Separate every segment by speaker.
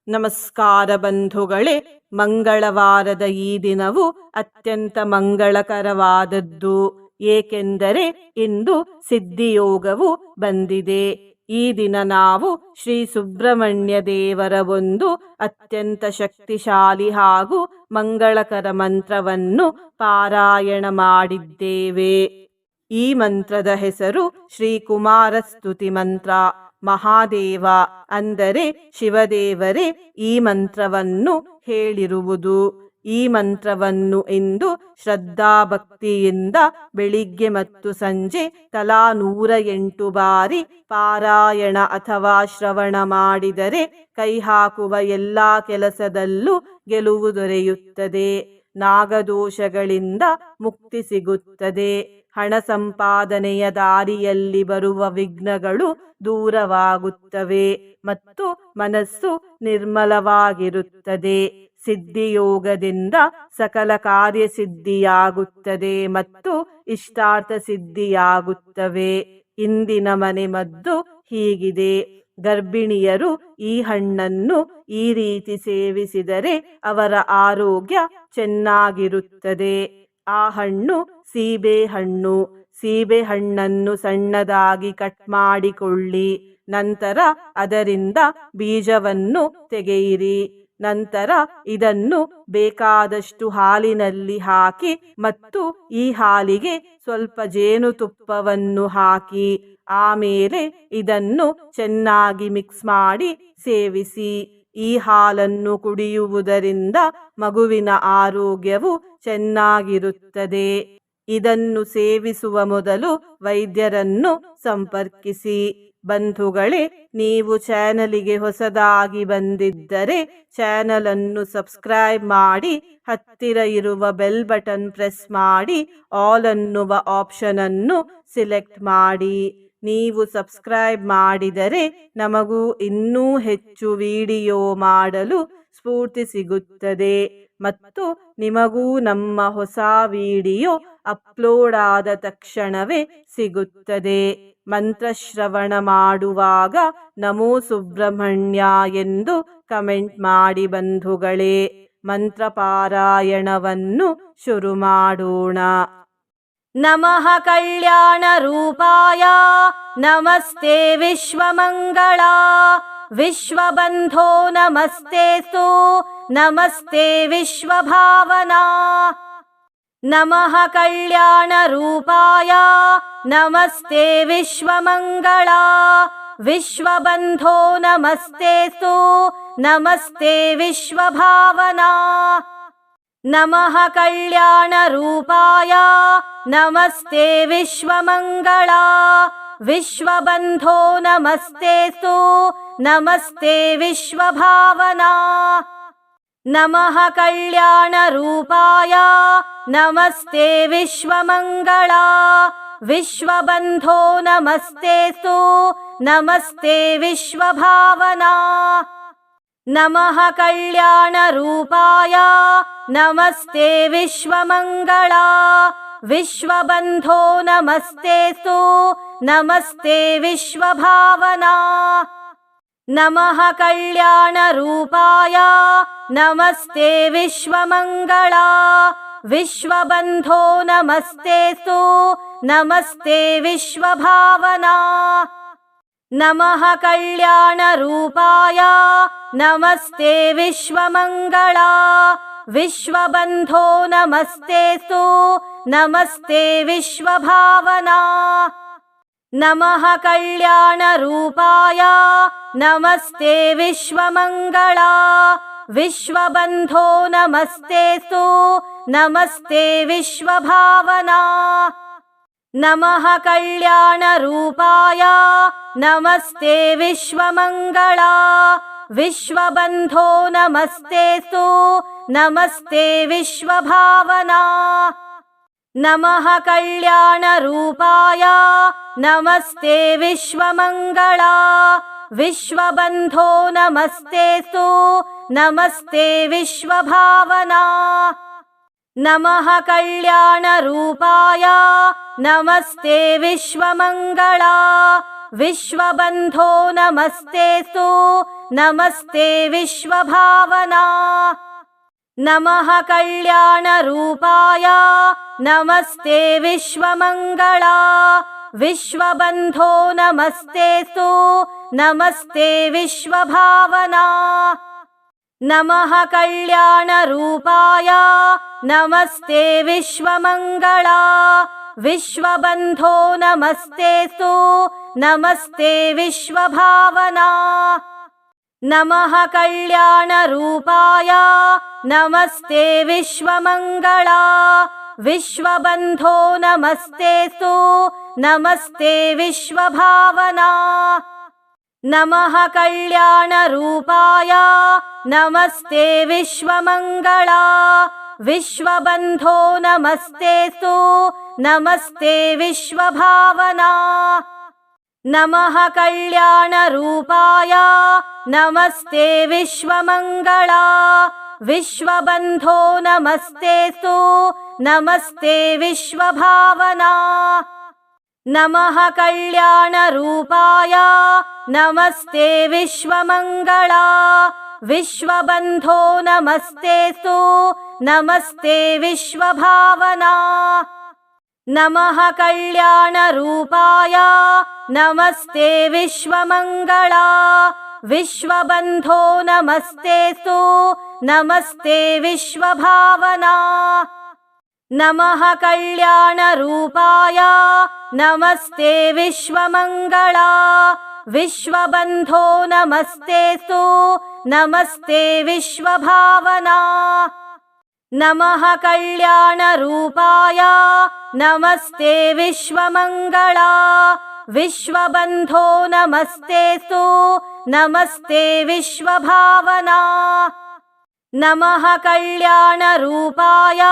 Speaker 1: ನಮಸ್ಕಾರ ಬಂಧುಗಳೇ, ಮಂಗಳವಾರದ ಈ ದಿನವು ಅತ್ಯಂತ ಮಂಗಳಕರವಾದದ್ದು. ಏಕೆಂದರೆ ಇಂದು ಸಿದ್ಧಿಯೋಗವು ಬಂದಿದೆ. ಈ ದಿನ ನಾವು ಶ್ರೀ ಸುಬ್ರಹ್ಮಣ್ಯ ದೇವರ ಒಂದು ಅತ್ಯಂತ ಶಕ್ತಿಶಾಲಿ ಹಾಗೂ ಮಂಗಳಕರ ಮಂತ್ರವನ್ನು ಪಾರಾಯಣ ಮಾಡಿದ್ದೇವೆ. ಈ ಮಂತ್ರದ ಹೆಸರು ಶ್ರೀ ಕುಮಾರ ಸ್ತುತಿ ಮಂತ್ರ. ಮಹಾದೇವ ಅಂದರೆ ಶಿವದೇವರೇ ಈ ಮಂತ್ರವನ್ನು ಹೇಳಿರುವುದು. ಈ ಮಂತ್ರವನ್ನು ಇಂದು ಶ್ರದ್ಧಾಭಕ್ತಿಯಿಂದ ಬೆಳಿಗ್ಗೆ ಮತ್ತು ಸಂಜೆ ತಲಾ 108 ಬಾರಿ ಪಾರಾಯಣ ಅಥವಾ ಶ್ರವಣ ಮಾಡಿದರೆ ಕೈ ಹಾಕುವ ಎಲ್ಲ ಕೆಲಸದಲ್ಲೂ ಗೆಲುವು ದೊರೆಯುತ್ತದೆ. ನಾಗದೋಷಗಳಿಂದ ಮುಕ್ತಿ ಸಿಗುತ್ತದೆ. ಹಣ ಸಂಪಾದನೆಯ ದಾರಿಯಲ್ಲಿ ಬರುವ ವಿಘ್ನಗಳು ದೂರವಾಗುತ್ತವೆ ಮತ್ತು ಮನಸ್ಸು ನಿರ್ಮಲವಾಗಿರುತ್ತದೆ. ಸಿದ್ಧಿಯೋಗದಿಂದ ಸಕಲ ಕಾರ್ಯಸಿದ್ಧಿಯಾಗುತ್ತದೆ ಮತ್ತು ಇಷ್ಟಾರ್ಥ ಸಿದ್ಧಿಯಾಗುತ್ತವೆ. ಇಂದಿನ ಮನೆಮದ್ದು ಹೀಗಿದೆ. ಗರ್ಭಿಣಿಯರು ಈ ಹಣ್ಣನ್ನು ಈ ರೀತಿ ಸೇವಿಸಿದರೆ ಅವರ ಆರೋಗ್ಯ ಚೆನ್ನಾಗಿರುತ್ತದೆ. ಆ ಹಣ್ಣು ಸೀಬೆಹಣ್ಣು. ಸೀಬೆಹಣ್ಣನ್ನು ಸಣ್ಣದಾಗಿ ಕಟ್ ಮಾಡಿಕೊಳ್ಳಿ. ನಂತರ ಅದರಿಂದ ಬೀಜವನ್ನು ತೆಗೆಯಿರಿ. ನಂತರ ಇದನ್ನು ಬೇಕಾದಷ್ಟು ಹಾಲಿನಲ್ಲಿ ಹಾಕಿ ಮತ್ತು ಈ ಹಾಲಿಗೆ ಸ್ವಲ್ಪ ಜೇನುತುಪ್ಪವನ್ನು ಹಾಕಿ ಆಮೇಲೆ ಇದನ್ನು ಚೆನ್ನಾಗಿ ಮಿಕ್ಸ್ ಮಾಡಿ ಸೇವಿಸಿ. ಈ ಹಾಲನ್ನು ಕುಡಿಯುವುದರಿಂದ ಮಗುವಿನ ಆರೋಗ್ಯವು ಚೆನ್ನಾಗಿರುತ್ತದೆ. ಇದನ್ನು ಸೇವಿಸುವ ಮೊದಲು ವೈದ್ಯರನ್ನು ಸಂಪರ್ಕಿಸಿ. ಬಂಧುಗಳೇ, ನೀವು ಚಾನಲಿಗೆ ಹೊಸದಾಗಿ ಬಂದಿದ್ದರೆ ಚಾನಲ್ ಅನ್ನು ಸಬ್ಸ್ಕ್ರೈಬ್ ಮಾಡಿ, ಹತ್ತಿರ ಇರುವ ಬೆಲ್ ಬಟನ್ ಪ್ರೆಸ್ ಮಾಡಿ, ಆಲ್ ಅನ್ನುವ ಆಪ್ಷನ್ ಅನ್ನು ಸಿಲೆಕ್ಟ್ ಮಾಡಿ. ನೀವು ಸಬ್ಸ್ಕ್ರೈಬ್ ಮಾಡಿದರೆ ನಮಗೂ ಇನ್ನೂ ಹೆಚ್ಚು ವಿಡಿಯೋ ಮಾಡಲು ಸ್ಫೂರ್ತಿ ಸಿಗುತ್ತದೆ ಮತ್ತು ನಿಮಗೂ ನಮ್ಮ ಹೊಸ ವಿಡಿಯೋ ಅಪ್ಲೋಡ್ ಆದ ತಕ್ಷಣವೇ ಸಿಗುತ್ತದೆ. ಮಂತ್ರಶ್ರವಣ ಮಾಡುವಾಗ ನಮೋ ಸುಬ್ರಹ್ಮಣ್ಯ ಎಂದು ಕಮೆಂಟ್ ಮಾಡಿ ಬಂಧುಗಳೇ. ಮಂತ್ರ ಪಾರಾಯಣವನ್ನು ಶುರು ಮಾಡೋಣ. ನಮಃ ಕಲ್ಯಾಣ ರೂಪಾಯ ನಮಸ್ತೆ ವಿಶ್ವಮಂಗಳ ವಿಶ್ವಬಂಧೋ ನಮಸ್ತೇಸ್ತು ನಮಸ್ತೆ ವಿಶ್ವಭಾವನಾ. ನಮಃ ಕಲ್ಯಾಣ ರೂಪಾಯ ನಮಸ್ತೆ ವಿಶ್ವಮಂಗಳ ವಿಶ್ವಬಂಧೋ ನಮಸ್ತೇಸ್ತು ನಮಸ್ತೆ ವಿಶ್ವಭಾವನಾ. ನಮಃ ಕಲ್ಯಾಣ ರೂಪಾಯ ನಮಸ್ತೆ ವಿಶ್ವಮಂಗಳ ವಿಶ್ವಬಂಧೋ ನಮಸ್ತೇಸ್ತು ನಮಸ್ತೆ ವಿಶ್ವಭಾವನಾ. ನಮಃ ಕಲ್ಯಾಣ ರೂಪಾಯ ನಮಸ್ತೆ ವಿಶ್ವಮಂಗಳ ವಿಶ್ವಬಂಧೋ ನಮಸ್ತೇಸ್ತು ನಮಸ್ತೆ ವಿಶ್ವಭಾವನಾ. ನಮಃ ಕಲ್ಯಾಣ ರೂಪಾಯ ನಮಸ್ತೆ ವಿಶ್ವಮಂಗಳ ವಿಶ್ವಬಂಧೋ ನಮಸ್ತೇಸ್ತು ನಮಸ್ತೆ ವಿಶ್ವಭಾವನಾ. ನಮಃ ಕಲ್ಯಾಣ ರೂಪಾಯ ನಮಸ್ತೆ ವಿಶ್ವಮಂಗಳ ವಿಶ್ವಬಂಧೋ ನಮಸ್ತೇಸ್ತು ನಮಸ್ತೆ ವಿಶ್ವಭಾವನಾ. ನಮಃ ಕಲ್ಯಾಣ ರೂಪಾಯ ನಮಸ್ತೆ ವಿಶ್ವಮಂಗಳ ವಿಶ್ವಬಂಧೋ ನಮಸ್ತೇಸ್ತು ನಮಸ್ತೆ ವಿಶ್ವಭಾವನಾ. ನಮಃ ಕಲ್ಯಾಣ ರೂಪಾಯ ನಮಸ್ತೆ ವಿಶ್ವಮಂಗಳ ವಿಶ್ವಬಂಧೋ ನಮಸ್ತೇಸ್ತು ನಮಸ್ತೆ ವಿಶ್ವಭಾವನಾ. ನಮಃ ಕಲ್ಯಾಣ ರೂಪಾಯ ನಮಸ್ತೆ ವಿಶ್ವಮಂಗಳ ವಿಶ್ವಬಂಧೋ ನಮಸ್ತೇಸ್ತು ನಮಸ್ತೆ ವಿಶ್ವಭಾವನಾ. ನಮಃ ಕಲ್ಯಾಣ ರೂಪಾಯ ನಮಸ್ತೆ ವಿಶ್ವಮಂಗಳ ವಿಶ್ವಬಂಧೋ ನಮಸ್ತೇಸ್ತು ನಮಸ್ತೆ ವಿಶ್ವಭಾವನಾ. ನಮಃ ಕಲ್ಯಾಣ ರೂಪಾಯ ನಮಸ್ತೆ ವಿಶ್ವಮಂಗಳ विश्वबन्धो नमस्तेऽस्तु नमस्ते विश्वभावना नमः कल्याणरूपाय नमस्ते विश्वमङ्गला विश्वबन्धो नमस्तेऽस्तु नमस्ते विश्वभावना नमः कल्याणरूपाय नमस्ते विश्वमङ्गला विश्वबन्धो नमस्तेऽस्तु नमस्ते विश्वभावना नमः कल्याणरूपाय नमस्ते विश्वमङ्गला विश्वबन्धो नमस्तेऽस्तु नमस्ते विश्वभावना नमः कल्याणरूपाय नमस्ते विश्वमङ्गला विश्वबन्धो नमस्तेऽस्तु नमस्ते विश्वभावना नमः कल्याणरूपाय नमस्ते विश्वमङ्गला विश्वबन्धो नमस्तेऽस्तु नमस्ते विश्वभावना नमः कल्याणरूपाय नमस्ते विश्वमङ्गला विश्वबन्धो नमस्तेऽस्तु नमस्ते विश्वभावना नमः कल्याणरूपाय नमस्ते विश्वमङ्गला विश्वबन्धो नमस्तेऽस्तु नमस्ते विश्वभावना नमः कल्याणरूपाय नमस्ते विश्वमङ्गला विश्वबन्धो नमस्तेऽस्तु नमस्ते विश्वभावना नमः कल्याणरूपाय नमस्ते विश्वमङ्गला विश्वबन्धो नमस्तेऽस्तु नमस्ते विश्वभावना नमः कल्याणरूपाय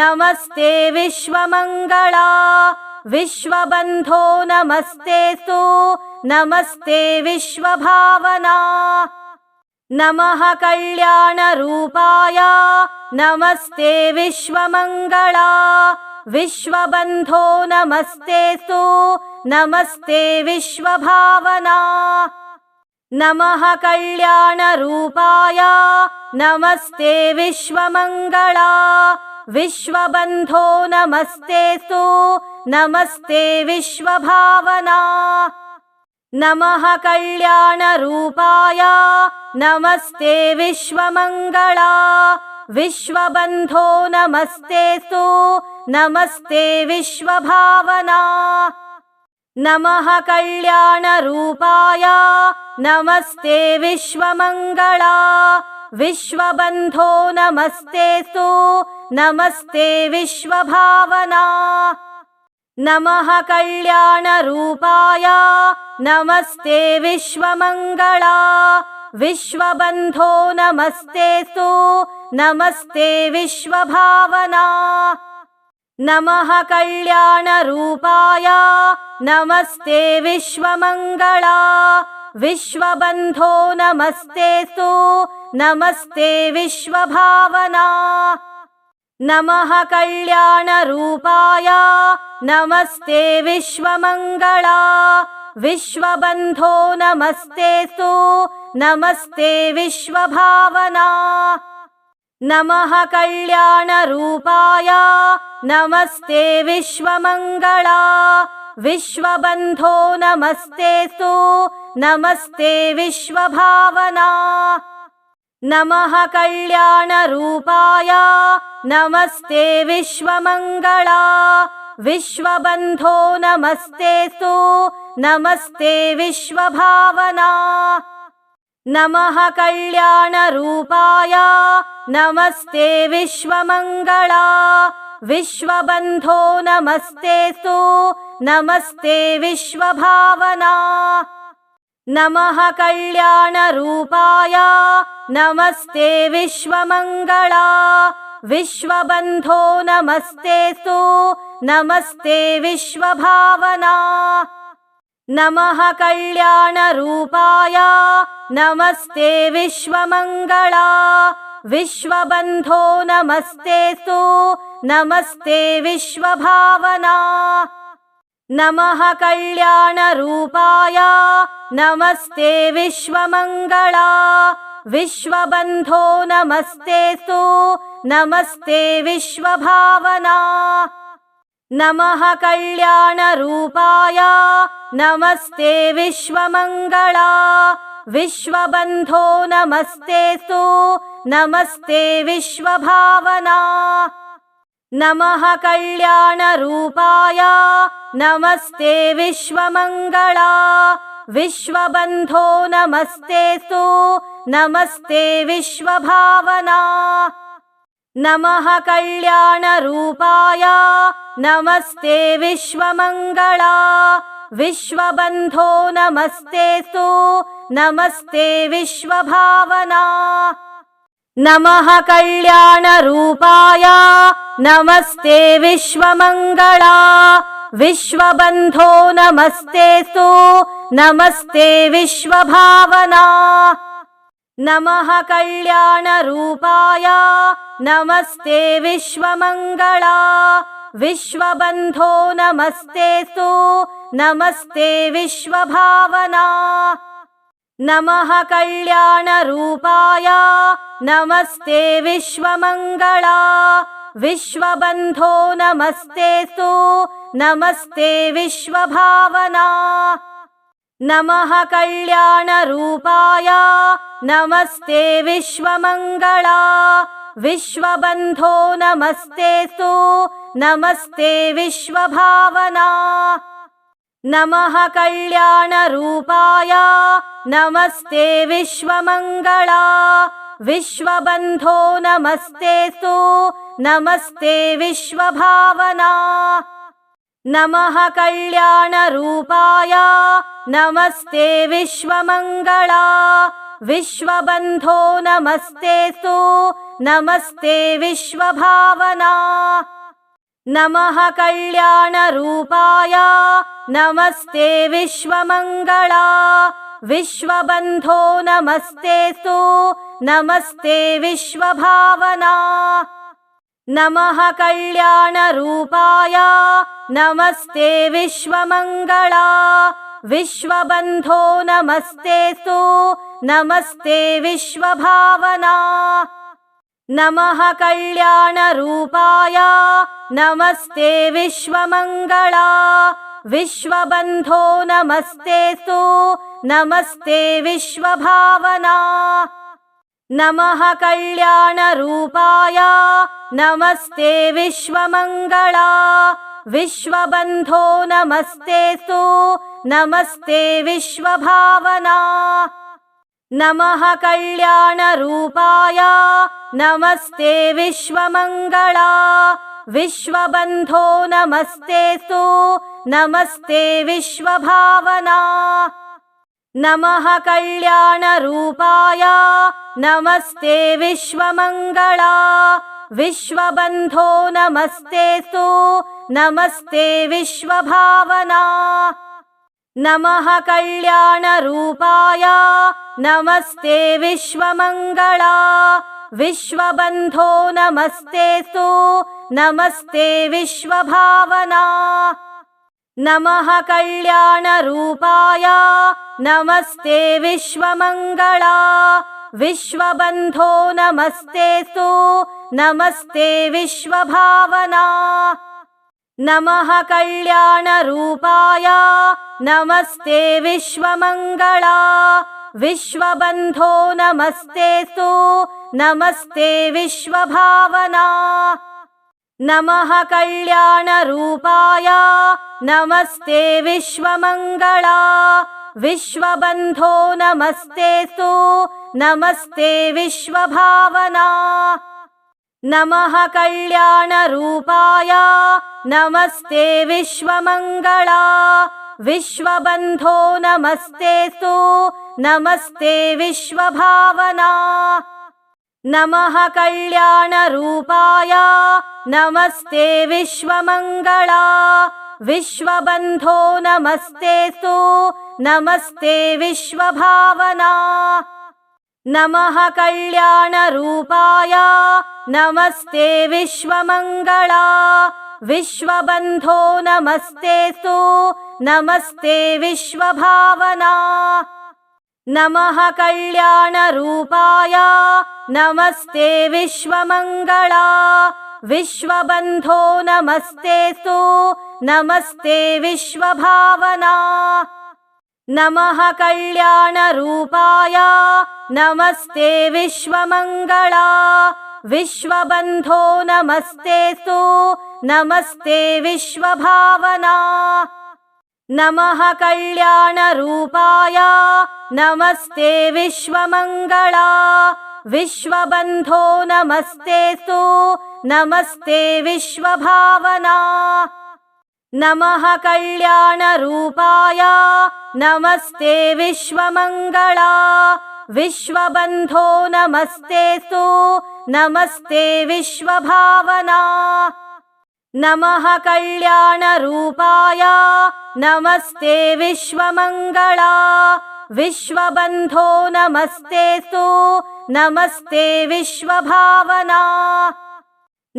Speaker 1: नमस्ते विश्वमङ्गला विश्वबन्धो नमस्तेऽस्तु नमस्ते विश्वभावना नमः कल्याणरूपाय नमस्ते विश्वमङ्गला विश्वबन्धो नमस्तेऽस्तु नमस्ते विश्वभावना नमः कल्याणरूपाय नमस्ते विश्वमङ्गला विश्वबन्धो नमस्तेऽस्तु नमस्ते विश्वभावना नमः कल्याणरूपाय नमस्ते विश्वमङ्गला विश्वबन्धो नमस्तेऽस्तु नमस्ते विश्वभावना नमः कल्याणरूपाय नमस्ते विश्वमङ्गला विश्वबन्धो नमस्तेऽस्तु नमस्ते विश्वभावना नमः कल्याणरूपाय नमस्ते विश्वमङ्गला विश्वबन्धो नमस्तेऽस्तु नमस्ते विश्वभावना नमः कल्याणरूपाय नमस्ते विश्वमङ्गला विश्वबन्धो नमस्तेऽस्तु नमस्ते विश्वभावना नमः कल्याणरूपाय नमस्ते विश्वमङ्गला विश्वबन्धो नमस्तेऽस्तु नमस्ते विश्वभावना नमः कल्याणरूपाय नमस्ते विश्वमङ्गला विश्वबन्धो नमस्तेऽस्तु नमस्ते विश्वभावना नमः कल्याणरूपाय नमस्ते विश्वमङ्गला विश्वबन्धो नमस्तेऽस्तु नमस्ते विश्वभावना नमः कल्याणरूपाय नमस्ते विश्वमङ्गला विश्वबन्धो नमस्तेऽस्तु नमस्ते विश्वभावना नमः कल्याणरूपाय नमस्ते विश्वमङ्गला विश्वबन्धो नमस्तेऽस्तु नमस्ते विश्वभावना नमः कल्याणरूपाय नमस्ते विश्वमङ्गला विश्वबन्धो नमस्तेऽस्तु नमस्ते विश्वभावना नमः कल्याणरूपाय नमस्ते विश्वमङ्गला विश्वबन्धो नमस्तेस्तु नमस्ते विश्वभावना नमः कल्याणरूपाय नमस्ते विश्वमङ्गला विश्वबन्धो नमस्तेस्तु नमस्ते विश्वभावना नमः कल्याणरूपाय नमस्ते विश्वमङ्गला विश्वबन्धो नमस्तेस्तु नमस्ते विश्वभावना नमः कल्याणरूपाय नमस्ते विश्वमङ्गला विश्वबन्धो नमस्तेस्तु नमस्ते विश्वभावना नमः कल्याणरूपाय नमस्ते विश्वमङ्गला विश्वबन्धो नमस्तेस्तु नमस्ते विश्वभावना नमः कल्याणरूपाय नमस्ते विश्वमङ्गला विश्वबन्धो नमस्तेस्तु नमस्ते विश्वभावना नमः कल्याणरूपाय नमस्ते विश्वमङ्गला विश्वबन्धो नमस्तेस्तु नमस्ते विश्वभावना नमः कल्याणरूपाय नमस्ते विश्वमङ्गला विश्वबन्धो नमस्तेस्तु नमस्ते विश्वभावना नमः कल्याणरूपाय नमस्ते विश्वमङ्गला विश्वबन्धो नमस्तेस्तु नमस्ते विश्वभावना नमः कल्याणरूपाय नमस्ते विश्वमङ्गला विश्वबन्धो नमस्तेस्तु नमस्ते विश्वभावना नमः कल्याणरूपाय नमस्ते विश्वमङ्गला विश्वबन्धो नमस्तेस्तु नमस्ते विश्वभावना नमः कल्याणरूपाय नमस्ते विश्वमङ्गला विश्वबन्धो नमस्तेस्तु नमस्ते विश्वभावना नमः कल्याणरूपाय नमस्ते विश्वमङ्गला विश्वबन्धो नमस्तेस्तु नमस्ते विश्वभावना नमः कल्याणरूपाय नमस्ते विश्वमङ्गला विश्वबन्धो नमस्तेस्तु नमस्ते विश्वभावना नमः कल्याणरूपाय नमस्ते विश्वमङ्गला विश्वबन्धो नमस्तेस्तु नमस्ते विश्वभावना नमः कल्याणरूपाय नमस्ते विश्वमङ्गला विश्वबन्धो नमस्तेस्तु नमस्ते विश्वभावना नमः कल्याणरूपाय नमस्ते विश्वमङ्गला विश्वबन्धो नमस्तेस्तु नमस्ते विश्वभावना नमः कल्याणरूपाय नमस्ते विश्वमङ्गला विश्वबन्धो नमस्तेस्तु नमस्ते विश्वभावना नमः कल्याणरूपाय नमस्ते विश्वमङ्गला विश्वबन्धो नमस्तेस्तु नमस्ते विश्वभावना नमः कल्याणरूपाय नमस्ते विश्वमङ्गला विश्वबन्धो नमस्तेस्तु नमस्ते विश्वभावना नमः कल्याणरूपाय नमस्ते विश्वमङ्गला विश्वबन्धो नमस्तेस्तु नमस्ते विश्वभावना नमः कल्याणरूपाय नमस्ते विश्वमङ्गला विश्वबन्धो नमस्तेस्तु नमस्ते विश्वभावना नमः कल्याणरूपाय नमस्ते विश्वमङ्गला विश्वबन्धो नमस्तेऽस्तु नमस्ते विश्वभावना नमः कल्याणरूपाय नमस्ते विश्वमङ्गला विश्वबन्धो नमस्तेऽस्तु नमस्ते विश्वभावना नमः कल्याणरूपाय नमस्ते विश्वमङ्गला विश्वबन्धो नमस्तेऽस्तु नमस्ते विश्वभावना नमः कल्याणरूपाय नमस्ते विश्वमङ्गला विश्वबन्धो नमस्तेऽस्तु नमस्ते विश्वभावना नमः कल्याणरूपाय नमस्ते विश्वमङ्गला विश्वबन्धो नमस्तेऽस्तु नमस्ते विश्वभावना नमः कल्याणरूपाय नमस्ते विश्वमङ्गला विश्वबन्धो नमस्तेऽस्तु नमस्ते विश्वभावना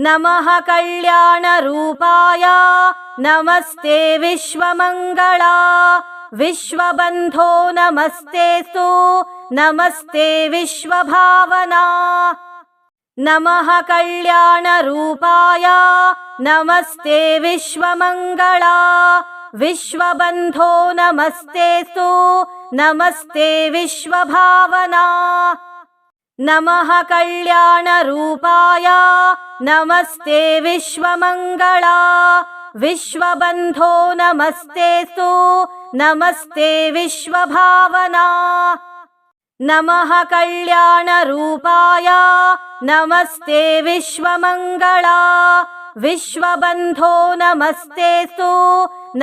Speaker 1: नमः कल्याणरूपाय नमस्ते विश्वमङ्गला विश्वबन्धो नमस्तेऽस्तु नमस्ते विश्वभावना नमः कल्याणरूपाय नमस्ते विश्वमङ्गला विश्वबन्धो नमस्तेऽस्तु नमस्ते विश्वभावना नमः कल्याणरूपाय नमस्ते विश्वमङ्गला विश्वबन्धो नमस्तेऽस्तु नमस्ते विश्वभावना नमः कल्याणरूपाय नमस्ते विश्वमङ्गला विश्वबन्धो नमस्तेऽस्तु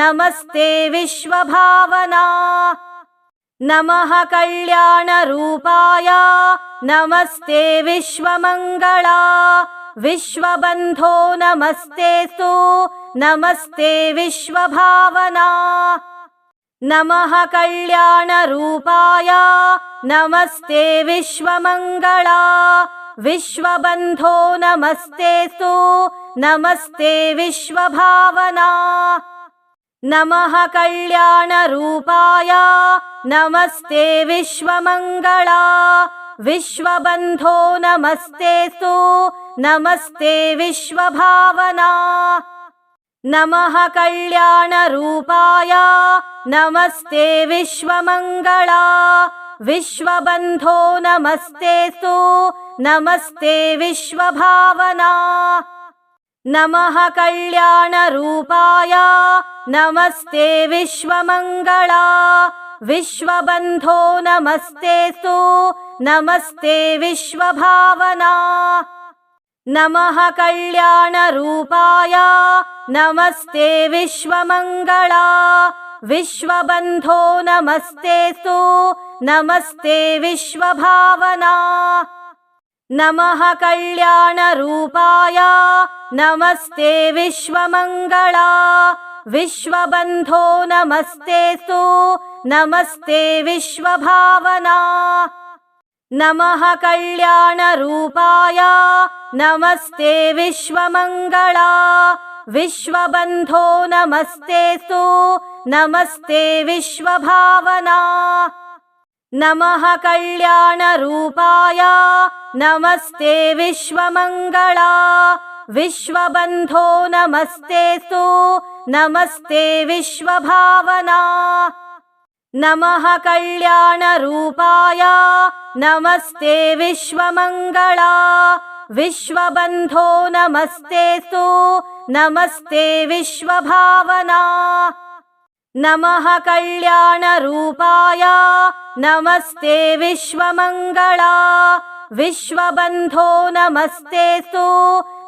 Speaker 1: नमस्ते विश्वभावना नमः कल्याणरूपाय नमस्ते विश्वमङ्गला विश्वबन्धो नमस्तेऽस्तु नमस्ते विश्वभावना नमः कल्याणरूपाय नमस्ते विश्वमङ्गला विश्वबन्धो नमस्तेऽस्तु नमस्ते विश्वभावना नमः कल्याणरूपाय नमस्ते विश्वमङ्गला विश्वबन्धो नमस्तेऽस्तु नमस्ते विश्वभावना नमः कल्याणरूपाय नमस्ते विश्वमङ्गला विश्वबन्धो नमस्तेऽस्तु नमस्ते विश्वभावना नमः कल्याणरूपाय नमस्ते विश्वमङ्गला विश्वबन्धो नमस्तेऽस्तु नमस्ते विश्वभावना नमः कल्याणरूपाय नमस्ते विश्वमङ्गला विश्वबन्धो नमस्तेऽस्तु नमस्ते विश्वभावना नमः कल्याणरूपाय नमस्ते विश्वमङ्गला विश्वबन्धो नमस्तेऽस्तु नमस्ते विश्वभावना नमः कल्याणरूपाय नमस्ते विश्वमङ्गला विश्वबन्धो नमस्तेऽस्तु नमस्ते विश्वभावना नमः कल्याणरूपाय नमस्ते विश्वमङ्गला विश्वबन्धो नमस्तेऽस्तु नमस्ते विश्वभावना नमः कल्याणरूपाय नमस्ते विश्वमङ्गला विश्वबन्धो नमस्तेऽस्तु नमस्ते विश्वभावना नमः कल्याणरूपाय नमस्ते विश्वमङ्गला विश्वबन्धो नमस्तेऽस्तु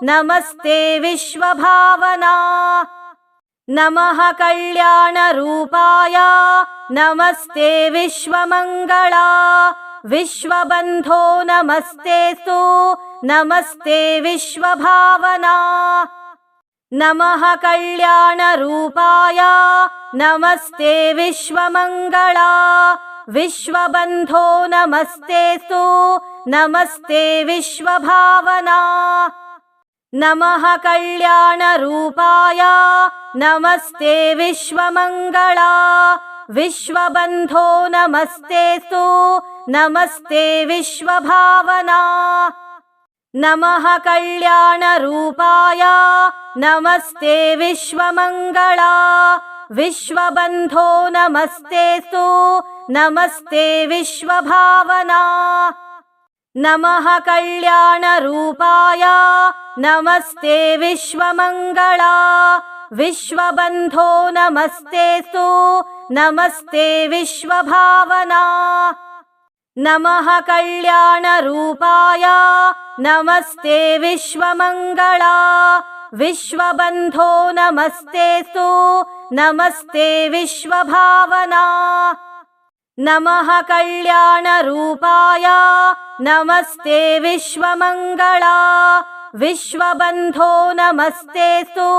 Speaker 1: नमस्ते विश्वभावना नमः कल्याणरूपाय नमस्ते विश्वमङ्गला विश्वबन्धो नमस्तेऽस्तु नमस्ते विश्वभावना नमः कल्याणरूपाय नमस्ते विश्वमङ्गला विश्वबन्धो नमस्तेऽस्तु नमस्ते विश्वभावना नमः कल्याणरूपाय नमस्ते विश्वमङ्गला विश्वबन्धो नमस्तेस्तु नमस्ते विश्वभावना नमः कल्याणरूपाय नमस्ते विश्वमङ्गला विश्वबन्धो नमस्तेस्तु नमस्ते विश्वभावना नमः कल्याणरूपाय नमस्ते विश्वमङ्गला विश्वबन्धो नमस्तेस्तु नमस्ते विश्वभावना नमः कल्याणरूपाय नमस्ते विश्वमङ्गला विश्वबन्धो नमस्तेस्तु नमस्ते विश्वभावना नमः कल्याणरूपाय नमस्ते विश्वमङ्गला विश्वबन्धो नमस्तेस्तु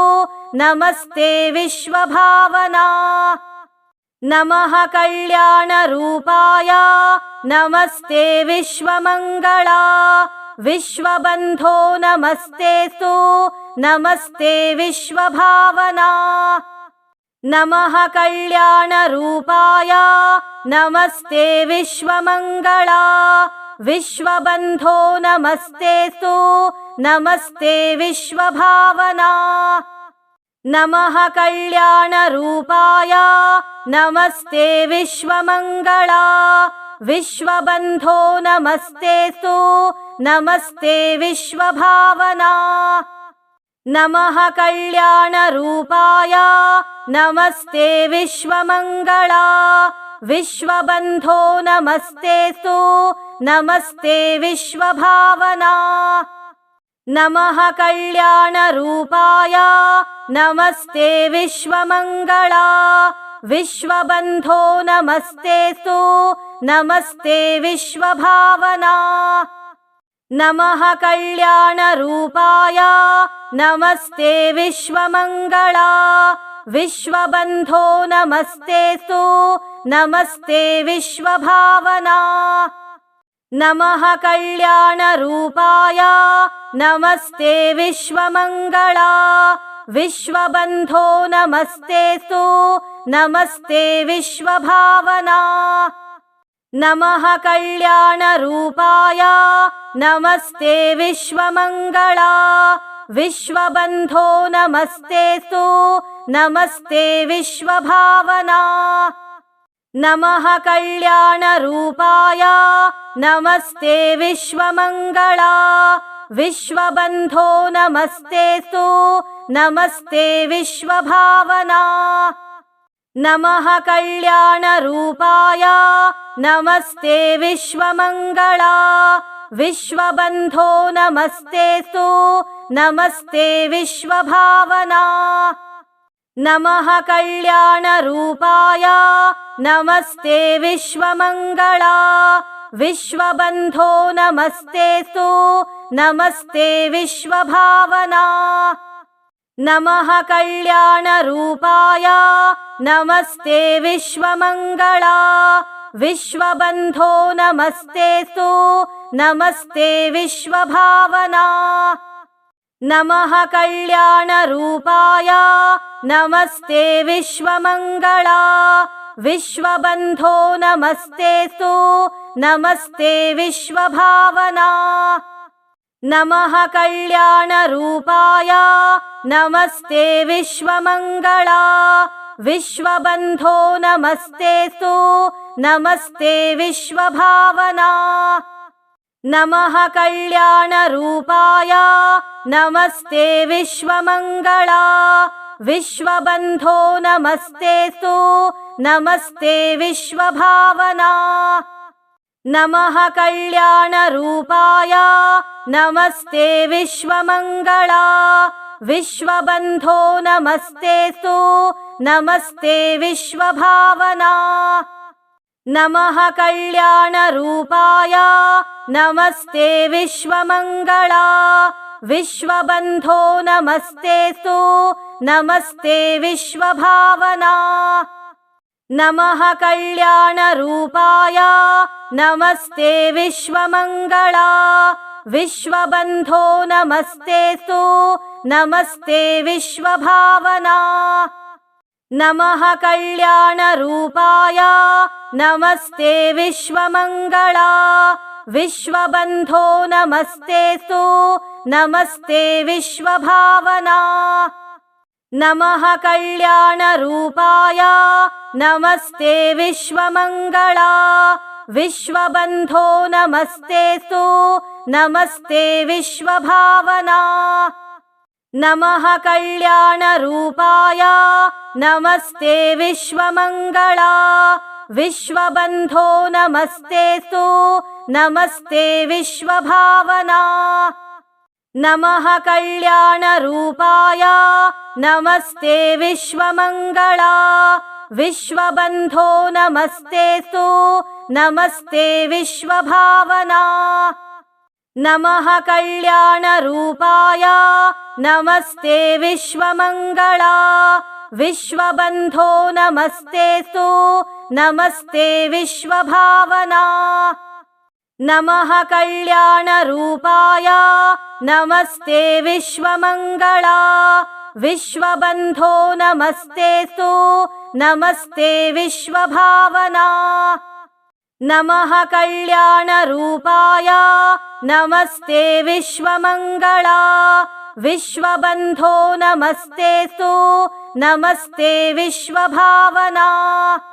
Speaker 1: नमस्ते विश्वभावना नमः कल्याणरूपाय नमस्ते विश्वमङ्गला विश्वबन्धो नमस्तेस्तु नमस्ते विश्वभावना नमः कल्याणरूपाय नमस्ते विश्वमङ्गला विश्वबन्धो नमस्तेस्तु नमस्ते विश्वभावना नमः कल्याणरूपाय नमस्ते विश्वमङ्गला विश्वबन्धो नमस्तेस्तु नमस्ते विश्वभावना नमः कल्याणरूपाय नमस्ते विश्वमङ्गला विश्वबन्धो नमस्तेस्तु नमस्ते विश्वभावना नमः कल्याणरूपाय नमस्ते विश्वमङ्गला विश्वबन्धो नमस्तेस्तु नमस्ते विश्वभावना नमः कल्याणरूपाय नमस्ते विश्वमङ्गला विश्वबन्धो नमस्तेस्तु नमस्ते विश्वभावना नमः कल्याणरूपाय नमस्ते विश्वमङ्गला विश्वबन्धो नमस्तेस्तु नमस्ते विश्वभावना नमः कल्याणरूपाय नमस्ते विश्वमङ्गला विश्वबन्धो नमस्तेस्तु नमस्ते विश्वभावना नमः कल्याणरूपाय नमस्ते विश्वमङ्गला विश्वबन्धो नमस्तेस्तु नमस्ते विश्वभावना नमः कल्याणरूपाय नमस्ते विश्वमङ्गला विश्वबन्धो नमस्तेस्तु नमस्ते विश्वभावना नमः कल्याणरूपाय नमस्ते विश्वमङ्गला विश्वबन्धो नमस्तेस्तु नमस्ते विश्वभावना नमः कल्याणरूपाय नमस्ते विश्वमङ्गला विश्वबन्धो नमस्तेस्तु नमस्ते विश्वभावना नमः कल्याणरूपाय नमस्ते विश्वमङ्गला विश्वबन्धो नमस्तेस्तु नमस्ते विश्वभावना नमः कल्याणरूपाय नमस्ते विश्वमङ्गला विश्वबन्धो नमस्तेस्तु नमस्ते विश्वभावना नमः कल्याणरूपाय नमस्ते विश्वमङ्गला विश्वबन्धो नमस्तेस्तु नमस्ते विश्वभावना नमः कल्याणरूपाय नमस्ते विश्वमङ्गला विश्वबन्धो नमस्तेस्तु नमस्ते विश्वभावना नमः कल्याणरूपाय नमस्ते विश्वमङ्गला विश्वबन्धो नमस्तेस्तु नमस्ते विश्वभावना नमः कल्याणरूपाय नमस्ते विश्वमङ्गला विश्वबन्धो नमस्तेऽस्तु नमस्ते विश्वभावना नमः कल्याणरूपाय नमस्ते विश्वमङ्गला विश्वबन्धो नमस्तेऽस्तु नमस्ते विश्वभावना नमः कल्याणरूपाय नमस्ते विश्वमङ्गला विश्वबन्धो नमस्तेऽस्तु नमस्ते विश्वभावना नमः कल्याणरूपाय नमस्ते विश्वमङ्गला विश्वबन्धो नमस्तेऽस्तु नमस्ते विश्वभावना नमः कल्याणरूपाय नमस्ते विश्वमङ्गला विश्वबन्धो नमस्तेऽस्तु नमस्ते विश्वभावना नमः कल्याणरूपाय नमस्ते विश्वमङ्गला विश्वबन्धो नमस्तेऽस्तु नमस्ते विश्वभावना नमः कल्याणरूपाय नमस्ते विश्वमङ्गला विश्वबन्धो नमस्तेऽस्तु नमस्ते विश्वभावना नमः कल्याणरूपाय नमस्ते विश्वमङ्गला विश्वबन्धो नमस्तेऽस्तु नमस्ते विश्वभावना नमः कल्याणरूपाय नमस्ते विश्वमङ्गला विश्वबन्धो नमस्तेऽस्तु नमस्ते विश्वभावना नमः कल्याणरूपाय नमः कल्याणरूपाय नमस्ते विश्वमङ्गला विश्वबन्धो नमस्तेऽस्तु नमस्ते विश्वभावना।